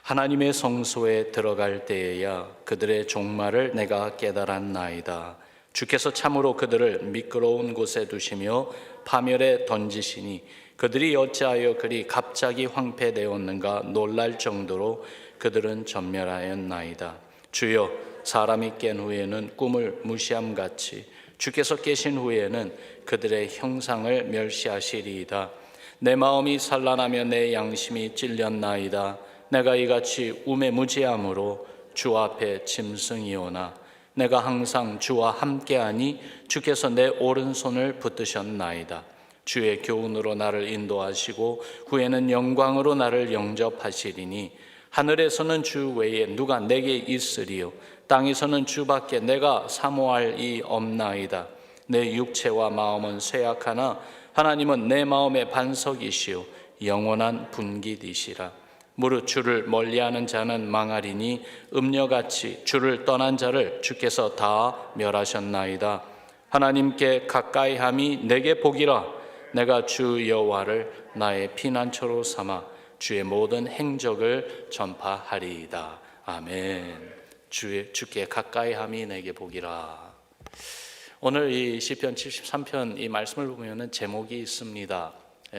하나님의 성소에 들어갈 때에야 그들의 종말을 내가 깨달았나이다. 주께서 참으로 그들을 미끄러운 곳에 두시며 파멸에 던지시니 그들이 어찌하여 그리 갑자기 황폐되었는가 놀랄 정도로 그들은 전멸하였나이다. 주여, 사람이 깬 후에는 꿈을 무시함같이 주께서 깨신 후에는 그들의 형상을 멸시하시리이다. 내 마음이 산란하며 내 양심이 찔렸나이다. 내가 이같이 우매무지함으로 주 앞에 짐승이오나 내가 항상 주와 함께하니 주께서 내 오른손을 붙드셨나이다. 주의 교훈으로 나를 인도하시고 후에는 영광으로 나를 영접하시리니 하늘에서는 주 외에 누가 내게 있으리요 땅에서는 주밖에 내가 사모할 이 없나이다. 내 육체와 마음은 쇠약하나 하나님은 내 마음의 반석이시요 영원한 분깃이시라. 무릇 주를 멀리하는 자는 망하리니 음녀같이 주를 떠난 자를 주께서 다 멸하셨나이다. 하나님께 가까이함이 내게 복이라. 내가 주 여호와를 나의 피난처로 삼아 주의 모든 행적을 전파하리이다. 아멘. 주께 가까이함이 내게 복이라. 오늘 이 시편 73편 이 말씀을 보면은 제목이 있습니다.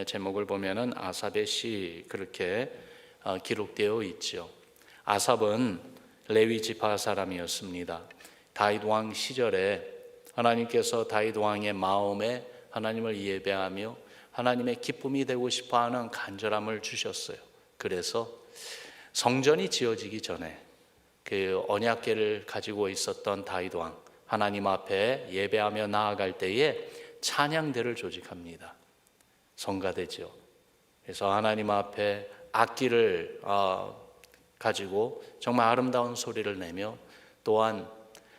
제목을 보면은 아삽의 시 그렇게 기록되어 있죠. 아삽은 레위 지파 사람이었습니다. 다윗 왕 시절에 하나님께서 다윗 왕의 마음에 하나님을 예배하며 하나님의 기쁨이 되고 싶어하는 간절함을 주셨어요. 그래서 성전이 지어지기 전에 그 언약궤를 가지고 있었던 다윗 왕 하나님 앞에 예배하며 나아갈 때에 찬양대를 조직합니다. 성가대죠. 그래서 하나님 앞에 악기를 가지고 정말 아름다운 소리를 내며 또한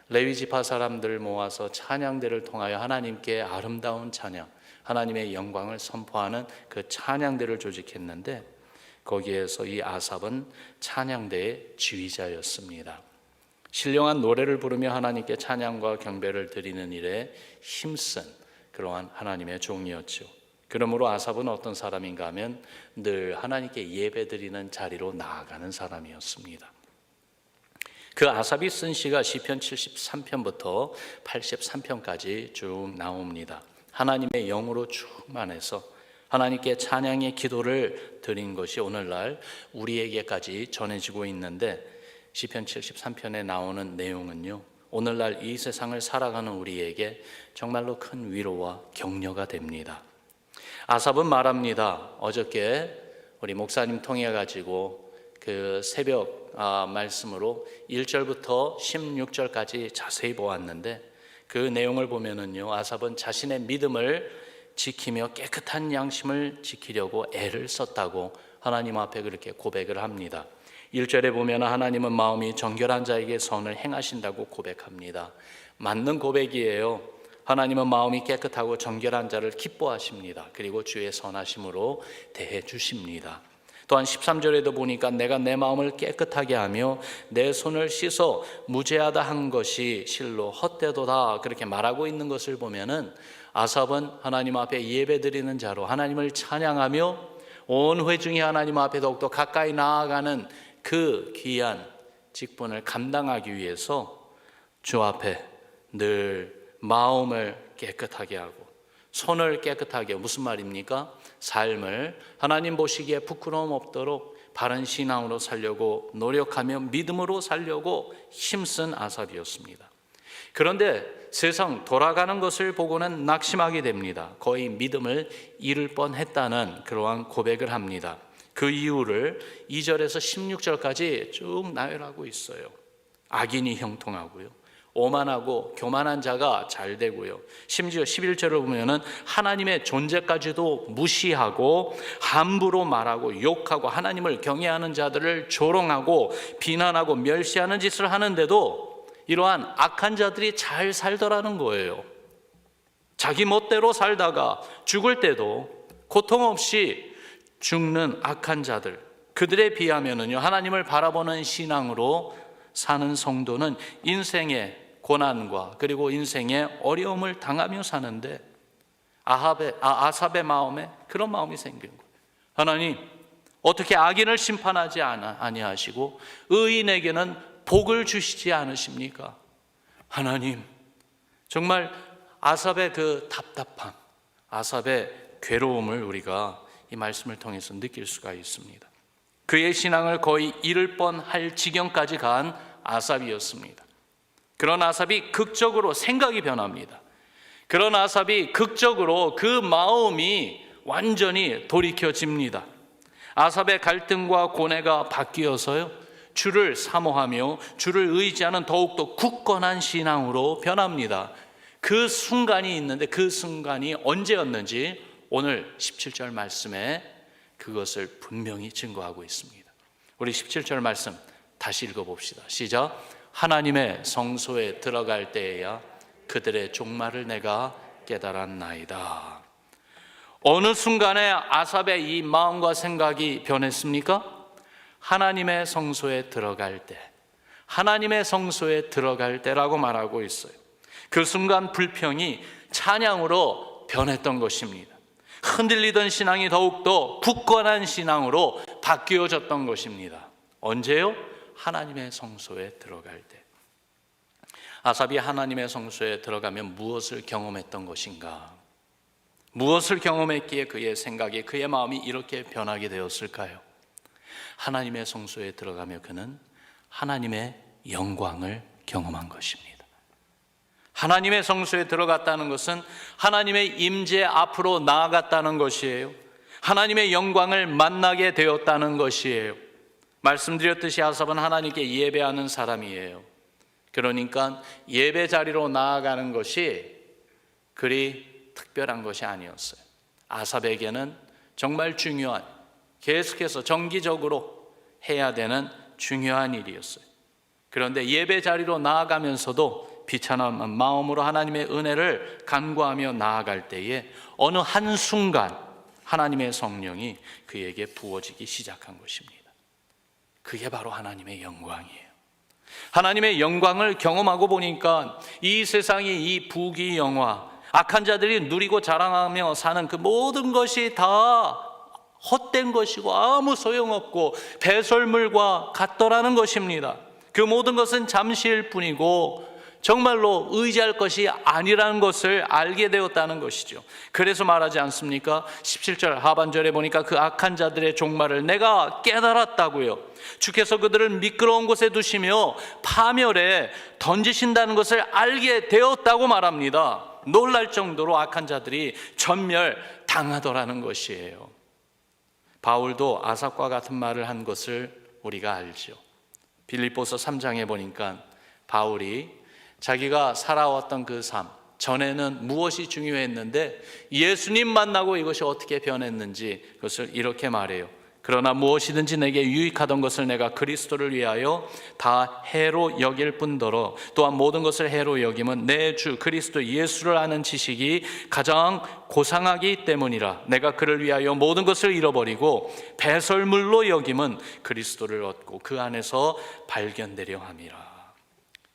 레위 지파 사람들을 모아서 찬양대를 통하여 하나님께 아름다운 찬양, 하나님의 영광을 선포하는 그 찬양대를 조직했는데 거기에서 이 아삽은 찬양대의 지휘자였습니다. 신령한 노래를 부르며 하나님께 찬양과 경배를 드리는 일에 힘쓴 그러한 하나님의 종이었죠. 그러므로 아삽은 어떤 사람인가 하면 늘 하나님께 예배드리는 자리로 나아가는 사람이었습니다. 그 아삽이 쓴 시가 시편 73편부터 83편까지 쭉 나옵니다. 하나님의 영으로 충만해서 하나님께 찬양의 기도를 드린 것이 오늘날 우리에게까지 전해지고 있는데 시편 73편에 나오는 내용은요, 오늘날 이 세상을 살아가는 우리에게 정말로 큰 위로와 격려가 됩니다. 아삽은 말합니다. 어저께 우리 목사님 통해 가지고 그 새벽 말씀으로 1절부터 16절까지 자세히 보았는데 그 내용을 보면은요, 아삽은 자신의 믿음을 지키며 깨끗한 양심을 지키려고 애를 썼다고 하나님 앞에 그렇게 고백을 합니다. 1절에 보면 하나님은 마음이 정결한 자에게 선을 행하신다고 고백합니다. 맞는 고백이에요. 하나님은 마음이 깨끗하고 정결한 자를 기뻐하십니다. 그리고 주의 선하심으로 대해 주십니다. 또한 13절에도 보니까 내가 내 마음을 깨끗하게 하며 내 손을 씻어 무죄하다 한 것이 실로 헛되도다 그렇게 말하고 있는 것을 보면은 아삽은 하나님 앞에 예배드리는 자로 하나님을 찬양하며 온 회중이 하나님 앞에 더욱더 가까이 나아가는 그 귀한 직분을 감당하기 위해서 주 앞에 늘 마음을 깨끗하게 하고 손을 깨끗하게 하고, 무슨 말입니까? 삶을 하나님 보시기에 부끄러움 없도록 바른 신앙으로 살려고 노력하며 믿음으로 살려고 힘쓴 아삽이었습니다. 그런데 세상 돌아가는 것을 보고는 낙심하게 됩니다. 거의 믿음을 잃을 뻔했다는 그러한 고백을 합니다. 그 이유를 2절에서 16절까지 쭉 나열하고 있어요. 악인이 형통하고요, 오만하고 교만한 자가 잘 되고요, 심지어 11절을 보면은 하나님의 존재까지도 무시하고 함부로 말하고 욕하고 하나님을 경외하는 자들을 조롱하고 비난하고 멸시하는 짓을 하는데도 이러한 악한 자들이 잘 살더라는 거예요. 자기 멋대로 살다가 죽을 때도 고통 없이 죽는 악한 자들, 그들에 비하면은요, 하나님을 바라보는 신앙으로 사는 성도는 인생의 고난과 그리고 인생의 어려움을 당하며 사는데 아삽의 마음에 그런 마음이 생긴 거예요. 하나님, 어떻게 악인을 심판하지 아니하시고 의인에게는 복을 주시지 않으십니까? 하나님, 정말 아삽의 그 답답함, 아삽의 괴로움을 우리가 이 말씀을 통해서 느낄 수가 있습니다. 그의 신앙을 거의 잃을 뻔할 지경까지 간 아삽이었습니다. 그런 아삽이 극적으로 생각이 변합니다. 그런 아삽이 극적으로 그 마음이 완전히 돌이켜집니다. 아삽의 갈등과 고뇌가 바뀌어서요, 주를 사모하며 주를 의지하는 더욱더 굳건한 신앙으로 변합니다. 그 순간이 있는데 그 순간이 언제였는지 오늘 17절 말씀에 그것을 분명히 증거하고 있습니다. 우리 17절 말씀 다시 읽어봅시다. 시작. 하나님의 성소에 들어갈 때에야 그들의 종말을 내가 깨달았나이다. 어느 순간에 아삽의 이 마음과 생각이 변했습니까? 하나님의 성소에 들어갈 때, 하나님의 성소에 들어갈 때라고 말하고 있어요. 그 순간 불평이 찬양으로 변했던 것입니다. 흔들리던 신앙이 더욱더 굳건한 신앙으로 바뀌어졌던 것입니다. 언제요? 하나님의 성소에 들어갈 때. 아삽이 하나님의 성소에 들어가면 무엇을 경험했던 것인가? 무엇을 경험했기에 그의 생각이, 그의 마음이 이렇게 변하게 되었을까요? 하나님의 성소에 들어가며 그는 하나님의 영광을 경험한 것입니다. 하나님의 성소에 들어갔다는 것은 하나님의 임재 앞으로 나아갔다는 것이에요. 하나님의 영광을 만나게 되었다는 것이에요. 말씀드렸듯이 아삽은 하나님께 예배하는 사람이에요. 그러니까 예배 자리로 나아가는 것이 그리 특별한 것이 아니었어요. 아삽에게는 정말 중요한, 계속해서 정기적으로 해야 되는 중요한 일이었어요. 그런데 예배 자리로 나아가면서도 비천한 마음으로 하나님의 은혜를 간구하며 나아갈 때에 어느 한순간 하나님의 성령이 그에게 부어지기 시작한 것입니다. 그게 바로 하나님의 영광이에요. 하나님의 영광을 경험하고 보니까 이 세상의 이 부귀영화, 악한 자들이 누리고 자랑하며 사는 그 모든 것이 다 헛된 것이고 아무 소용없고 배설물과 같더라는 것입니다. 그 모든 것은 잠시일 뿐이고 정말로 의지할 것이 아니라는 것을 알게 되었다는 것이죠. 그래서 말하지 않습니까? 17절 하반절에 보니까 그 악한 자들의 종말을 내가 깨달았다고요. 주께서 그들을 미끄러운 곳에 두시며 파멸에 던지신다는 것을 알게 되었다고 말합니다. 놀랄 정도로 악한 자들이 전멸당하더라는 것이에요. 바울도 아삽과 같은 말을 한 것을 우리가 알죠. 빌립보서 3장에 보니까 바울이 자기가 살아왔던 그 삶, 전에는 무엇이 중요했는데 예수님 만나고 이것이 어떻게 변했는지 그것을 이렇게 말해요. 그러나 무엇이든지 내게 유익하던 것을 내가 그리스도를 위하여 다 해로 여길 뿐더러 또한 모든 것을 해로 여김은 내 주 그리스도 예수를 아는 지식이 가장 고상하기 때문이라. 내가 그를 위하여 모든 것을 잃어버리고 배설물로 여김은 그리스도를 얻고 그 안에서 발견되려 함이라.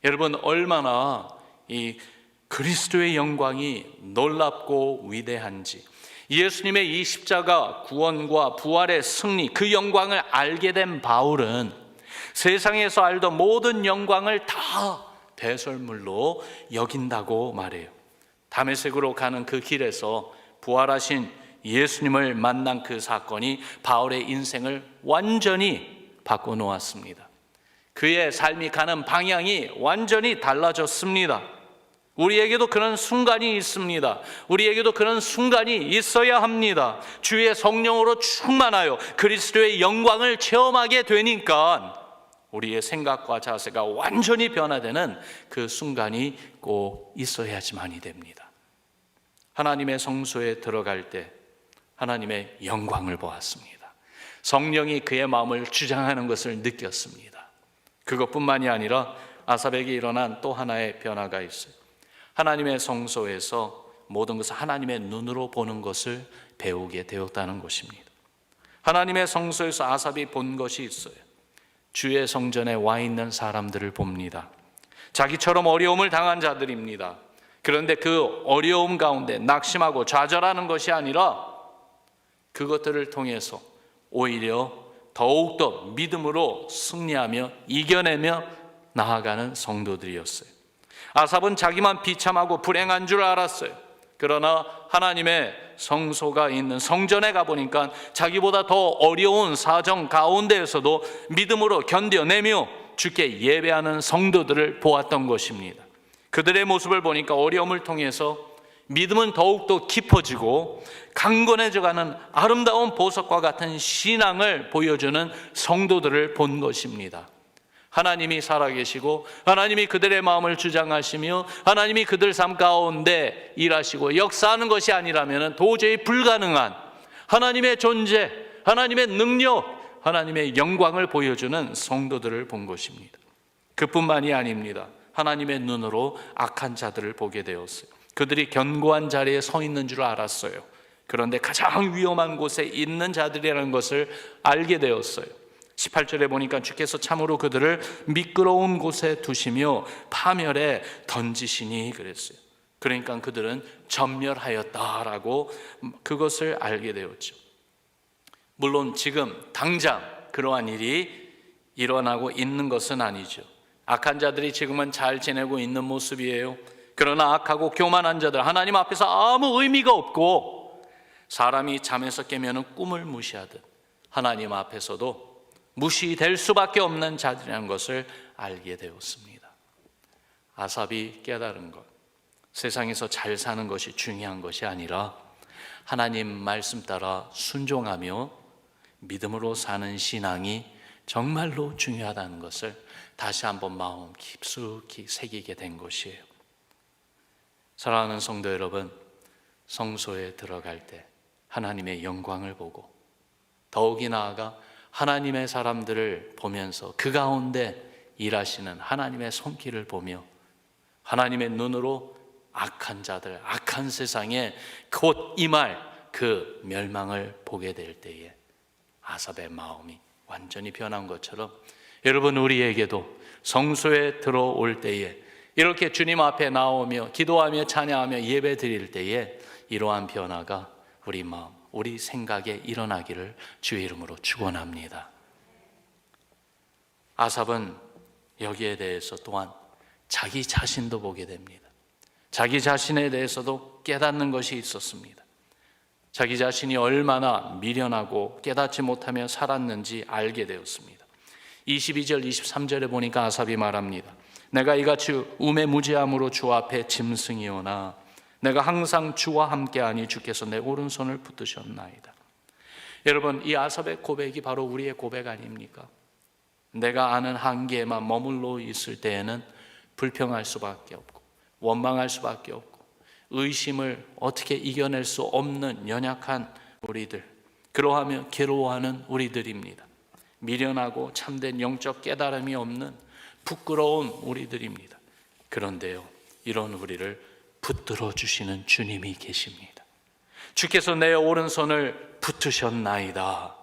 여러분, 얼마나 이 그리스도의 영광이 놀랍고 위대한지, 예수님의 이 십자가 구원과 부활의 승리, 그 영광을 알게 된 바울은 세상에서 알던 모든 영광을 다 배설물로 여긴다고 말해요. 다메섹으로 가는 그 길에서 부활하신 예수님을 만난 그 사건이 바울의 인생을 완전히 바꿔놓았습니다. 그의 삶이 가는 방향이 완전히 달라졌습니다. 우리에게도 그런 순간이 있습니다. 우리에게도 그런 순간이 있어야 합니다. 주의 성령으로 충만하여 그리스도의 영광을 체험하게 되니까 우리의 생각과 자세가 완전히 변화되는 그 순간이 꼭 있어야지만이 됩니다. 하나님의 성소에 들어갈 때 하나님의 영광을 보았습니다. 성령이 그의 마음을 주장하는 것을 느꼈습니다. 그것뿐만이 아니라 아삽에게 일어난 또 하나의 변화가 있어요. 하나님의 성소에서 모든 것을 하나님의 눈으로 보는 것을 배우게 되었다는 것입니다. 하나님의 성소에서 아삽이 본 것이 있어요. 주의 성전에 와 있는 사람들을 봅니다. 자기처럼 어려움을 당한 자들입니다. 그런데 그 어려움 가운데 낙심하고 좌절하는 것이 아니라 그것들을 통해서 오히려 더욱더 믿음으로 승리하며 이겨내며 나아가는 성도들이었어요. 아삽은 자기만 비참하고 불행한 줄 알았어요. 그러나 하나님의 성소가 있는 성전에 가보니까 자기보다 더 어려운 사정 가운데에서도 믿음으로 견뎌내며 주께 예배하는 성도들을 보았던 것입니다. 그들의 모습을 보니까 어려움을 통해서 믿음은 더욱더 깊어지고 강건해져가는 아름다운 보석과 같은 신앙을 보여주는 성도들을 본 것입니다. 하나님이 살아계시고 하나님이 그들의 마음을 주장하시며 하나님이 그들 삶 가운데 일하시고 역사하는 것이 아니라면 도저히 불가능한 하나님의 존재, 하나님의 능력, 하나님의 영광을 보여주는 성도들을 본 것입니다. 그뿐만이 아닙니다. 하나님의 눈으로 악한 자들을 보게 되었어요. 그들이 견고한 자리에 서 있는 줄 알았어요. 그런데 가장 위험한 곳에 있는 자들이라는 것을 알게 되었어요. 18절에 보니까 주께서 참으로 그들을 미끄러운 곳에 두시며 파멸에 던지시니 그랬어요. 그러니까 그들은 전멸하였다라고 그것을 알게 되었죠. 물론 지금 당장 그러한 일이 일어나고 있는 것은 아니죠. 악한 자들이 지금은 잘 지내고 있는 모습이에요. 그러나 악하고 교만한 자들, 하나님 앞에서 아무 의미가 없고 사람이 잠에서 깨면 꿈을 무시하듯 하나님 앞에서도 무시될 수밖에 없는 자들이라는 것을 알게 되었습니다. 아삽이 깨달은 것, 세상에서 잘 사는 것이 중요한 것이 아니라 하나님 말씀 따라 순종하며 믿음으로 사는 신앙이 정말로 중요하다는 것을 다시 한번 마음 깊숙이 새기게 된 것이에요. 사랑하는 성도 여러분, 성소에 들어갈 때 하나님의 영광을 보고 더욱이 나아가 하나님의 사람들을 보면서 그 가운데 일하시는 하나님의 손길을 보며 하나님의 눈으로 악한 자들, 악한 세상에 곧 임할 그 멸망을 보게 될 때에 아삽의 마음이 완전히 변한 것처럼 여러분, 우리에게도 성소에 들어올 때에 이렇게 주님 앞에 나오며 기도하며 찬양하며 예배 드릴 때에 이러한 변화가 우리 마음, 우리 생각에 일어나기를 주의 이름으로 축원합니다. 아삽은 여기에 대해서 또한 자기 자신도 보게 됩니다. 자기 자신에 대해서도 깨닫는 것이 있었습니다. 자기 자신이 얼마나 미련하고 깨닫지 못하며 살았는지 알게 되었습니다. 22절 23절에 보니까 아삽이 말합니다. 내가 이같이 우매무지함으로 주 앞에 짐승이오나 내가 항상 주와 함께하니 주께서 내 오른손을 붙드셨나이다. 여러분, 이 아삽의 고백이 바로 우리의 고백 아닙니까? 내가 아는 한계에만 머물러 있을 때에는 불평할 수밖에 없고 원망할 수밖에 없고 의심을 어떻게 이겨낼 수 없는 연약한 우리들, 그러하며 괴로워하는 우리들입니다. 미련하고 참된 영적 깨달음이 없는 부끄러운 우리들입니다. 그런데요, 이런 우리를 붙들어 주시는 주님이 계십니다. 주께서 내 오른손을 붙으셨나이다.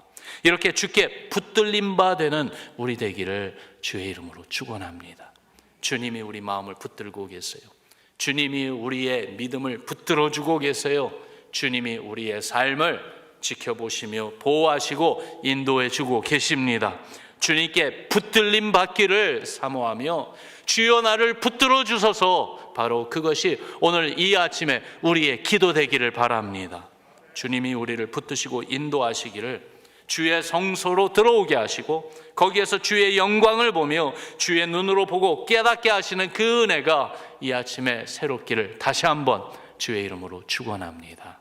이렇게 주께 붙들림 바 되는 우리 되기를 주의 이름으로 축원합니다. 주님이 우리 마음을 붙들고 계세요. 주님이 우리의 믿음을 붙들어 주고 계세요. 주님이 우리의 삶을 지켜보시며 보호하시고 인도해 주고 계십니다. 주님께 붙들림 받기를 사모하며 주여 나를 붙들어 주소서, 바로 그것이 오늘 이 아침에 우리의 기도 되기를 바랍니다. 주님이 우리를 붙드시고 인도하시기를, 주의 성소로 들어오게 하시고 거기에서 주의 영광을 보며 주의 눈으로 보고 깨닫게 하시는 그 은혜가 이 아침에 새롭기를 다시 한번 주의 이름으로 축원합니다.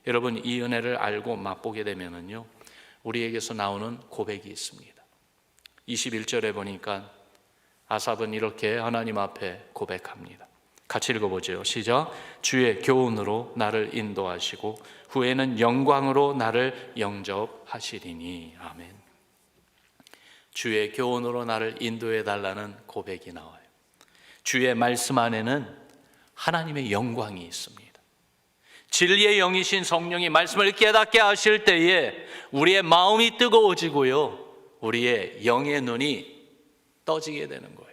여러분, 이 은혜를 알고 맛보게 되면은요, 우리에게서 나오는 고백이 있습니다. 21절에 보니까 아삽은 이렇게 하나님 앞에 고백합니다. 같이 읽어보죠. 시작. 주의 교훈으로 나를 인도하시고 후에는 영광으로 나를 영접하시리니. 아멘. 주의 교훈으로 나를 인도해 달라는 고백이 나와요. 주의 말씀 안에는 하나님의 영광이 있습니다. 진리의 영이신 성령이 말씀을 깨닫게 하실 때에 우리의 마음이 뜨거워지고요, 우리의 영의 눈이 떠지게 되는 거예요.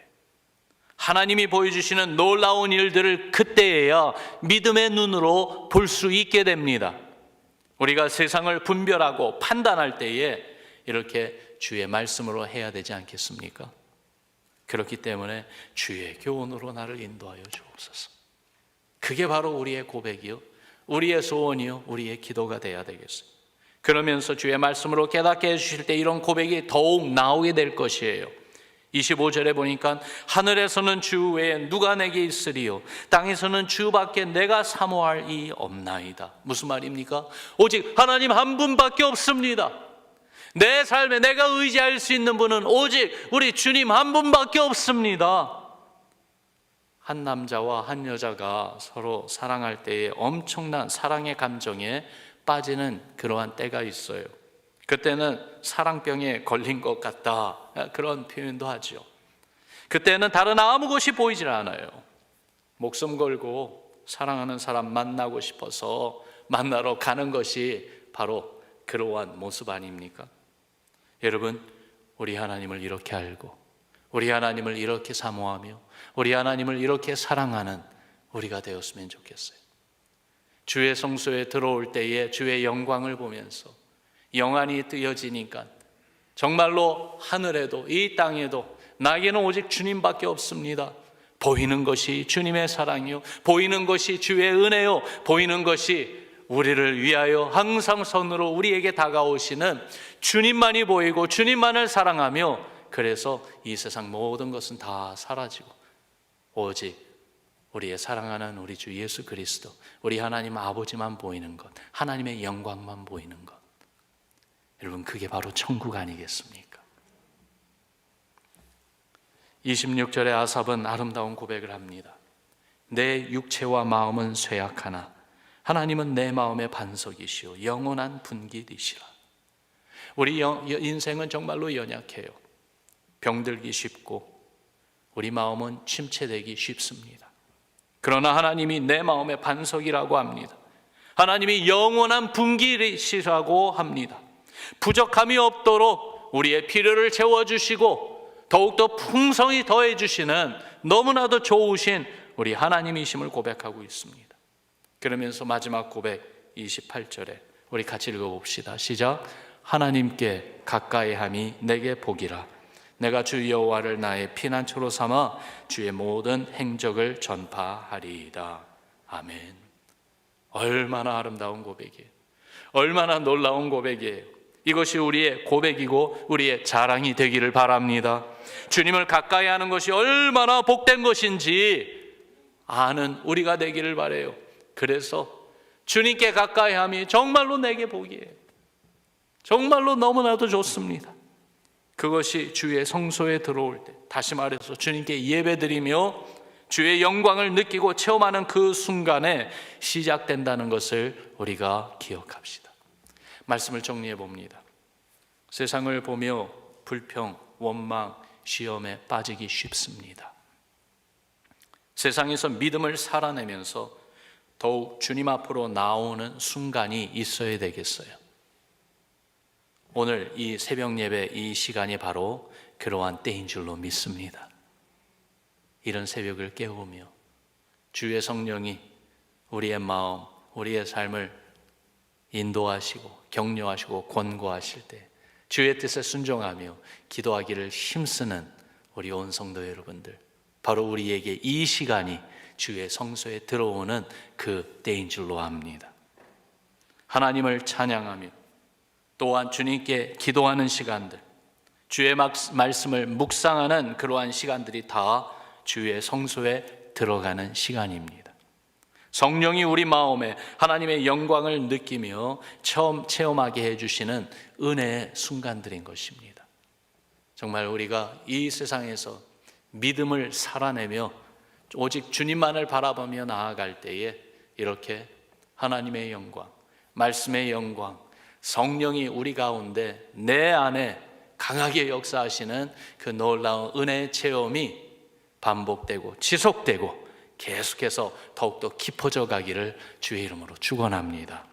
하나님이 보여주시는 놀라운 일들을 그때에야 믿음의 눈으로 볼 수 있게 됩니다. 우리가 세상을 분별하고 판단할 때에 이렇게 주의 말씀으로 해야 되지 않겠습니까? 그렇기 때문에 주의 교훈으로 나를 인도하여 주옵소서. 그게 바로 우리의 고백이요, 우리의 소원이요, 우리의 기도가 돼야 되겠어요. 그러면서 주의 말씀으로 깨닫게 해주실 때 이런 고백이 더욱 나오게 될 것이에요. 25절에 보니까 하늘에서는 주 외에 누가 내게 있으리요, 땅에서는 주밖에 내가 사모할 이 없나이다. 무슨 말입니까? 오직 하나님 한 분밖에 없습니다. 내 삶에 내가 의지할 수 있는 분은 오직 우리 주님 한 분밖에 없습니다. 한 남자와 한 여자가 서로 사랑할 때에 엄청난 사랑의 감정에 빠지는 그러한 때가 있어요. 그때는 사랑병에 걸린 것 같다, 그런 표현도 하죠. 그때는 다른 아무 것이 보이질 않아요. 목숨 걸고 사랑하는 사람 만나고 싶어서 만나러 가는 것이 바로 그러한 모습 아닙니까? 여러분, 우리 하나님을 이렇게 알고 우리 하나님을 이렇게 사모하며 우리 하나님을 이렇게 사랑하는 우리가 되었으면 좋겠어요. 주의 성소에 들어올 때에 주의 영광을 보면서 영안이 뜨여지니까 정말로 하늘에도 이 땅에도 나에게는 오직 주님밖에 없습니다. 보이는 것이 주님의 사랑이요, 보이는 것이 주의 은혜요, 보이는 것이 우리를 위하여 항상 선으로 우리에게 다가오시는 주님만이 보이고 주님만을 사랑하며, 그래서 이 세상 모든 것은 다 사라지고 오직 우리의 사랑하는 우리 주 예수 그리스도, 우리 하나님 아버지만 보이는 것, 하나님의 영광만 보이는 것, 여러분, 그게 바로 천국 아니겠습니까? 26절에 아삽은 아름다운 고백을 합니다. 내 육체와 마음은 쇠약하나 하나님은 내 마음의 반석이시오 영원한 분깃이시라. 우리 인생은 정말로 연약해요. 병들기 쉽고 우리 마음은 침체되기 쉽습니다. 그러나 하나님이 내 마음의 반석이라고 합니다. 하나님이 영원한 분깃이시라고 합니다. 부족함이 없도록 우리의 필요를 채워주시고 더욱더 풍성히 더해주시는 너무나도 좋으신 우리 하나님이심을 고백하고 있습니다. 그러면서 마지막 고백 28절에 우리 같이 읽어봅시다. 시작. 하나님께 가까이함이 내게 복이라. 내가 주 여호와를 나의 피난처로 삼아 주의 모든 행적을 전파하리이다. 아멘. 얼마나 아름다운 고백이에요. 얼마나 놀라운 고백이에요. 이것이 우리의 고백이고 우리의 자랑이 되기를 바랍니다. 주님을 가까이 하는 것이 얼마나 복된 것인지 아는 우리가 되기를 바라요. 그래서 주님께 가까이 함이 정말로 내게 복이에요. 정말로 너무나도 좋습니다. 그것이 주의 성소에 들어올 때, 다시 말해서 주님께 예배드리며 주의 영광을 느끼고 체험하는 그 순간에 시작된다는 것을 우리가 기억합시다. 말씀을 정리해 봅니다. 세상을 보며 불평, 원망, 시험에 빠지기 쉽습니다. 세상에서 믿음을 살아내면서 더욱 주님 앞으로 나오는 순간이 있어야 되겠어요. 오늘 이 새벽 예배 이 시간이 바로 그러한 때인 줄로 믿습니다. 이런 새벽을 깨우며 주의 성령이 우리의 마음, 우리의 삶을 인도하시고 격려하시고 권고하실 때 주의 뜻에 순종하며 기도하기를 힘쓰는 우리 온 성도 여러분들, 바로 우리에게 이 시간이 주의 성소에 들어오는 그 때인 줄로 압니다. 하나님을 찬양하며 또한 주님께 기도하는 시간들, 주의 말씀을 묵상하는 그러한 시간들이 다 주의 성소에 들어가는 시간입니다. 성령이 우리 마음에 하나님의 영광을 느끼며 처음 체험하게 해주시는 은혜의 순간들인 것입니다. 정말 우리가 이 세상에서 믿음을 살아내며 오직 주님만을 바라보며 나아갈 때에 이렇게 하나님의 영광, 말씀의 영광, 성령이 우리 가운데 내 안에 강하게 역사하시는 그 놀라운 은혜의 체험이 반복되고 지속되고 계속해서 더욱더 깊어져 가기를 주의 이름으로 축원합니다.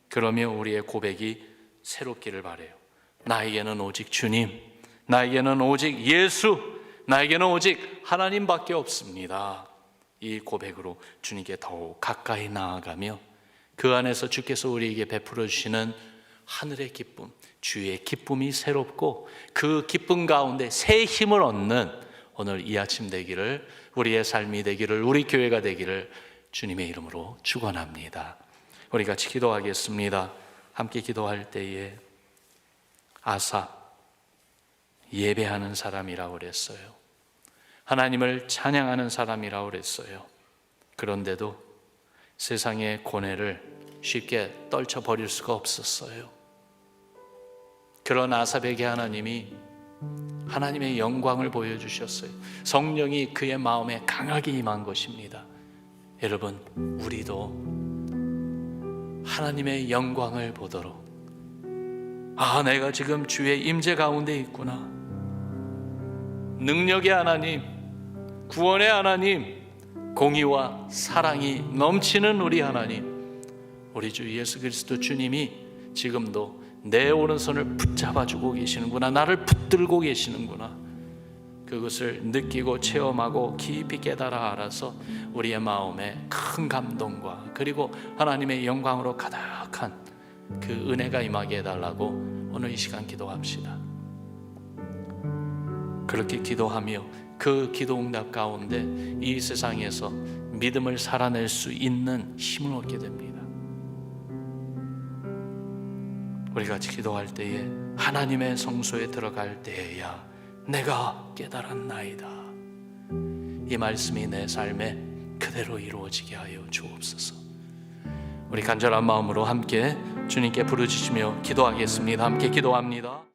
그러며 우리의 고백이 새롭기를 바라요. 나에게는 오직 주님, 나에게는 오직 예수, 나에게는 오직 하나님밖에 없습니다. 이 고백으로 주님께 더욱 가까이 나아가며 그 안에서 주께서 우리에게 베풀어 주시는 하늘의 기쁨, 주의 기쁨이 새롭고 그 기쁨 가운데 새 힘을 얻는 오늘 이 아침 되기를, 우리의 삶이 되기를, 우리 교회가 되기를 주님의 이름으로 축원합니다. 우리 같이 기도하겠습니다. 함께 기도할 때에 아사, 예배하는 사람이라고 그랬어요. 하나님을 찬양하는 사람이라고 그랬어요. 그런데도 세상의 고뇌를 쉽게 떨쳐버릴 수가 없었어요. 그런 아삽에게 하나님이 하나님의 영광을 보여주셨어요. 성령이 그의 마음에 강하게 임한 것입니다. 여러분, 우리도 하나님의 영광을 보도록, 내가 지금 주의 임재 가운데 있구나, 능력의 하나님, 구원의 하나님, 공의와 사랑이 넘치는 우리 하나님, 우리 주 예수 그리스도 주님이 지금도 내 오른손을 붙잡아주고 계시는구나, 나를 붙들고 계시는구나, 그것을 느끼고 체험하고 깊이 깨달아 알아서 우리의 마음에 큰 감동과 그리고 하나님의 영광으로 가득한 그 은혜가 임하게 해달라고 오늘 이 시간 기도합시다. 그렇게 기도하며 그 기도 응답 가운데 이 세상에서 믿음을 살아낼 수 있는 힘을 얻게 됩니다. 우리가 같이 기도할 때에 하나님의 성소에 들어갈 때에야 내가 깨달았나이다, 이 말씀이 내 삶에 그대로 이루어지게 하여 주옵소서. 우리 간절한 마음으로 함께 주님께 부르짖으며 기도하겠습니다. 함께 기도합니다.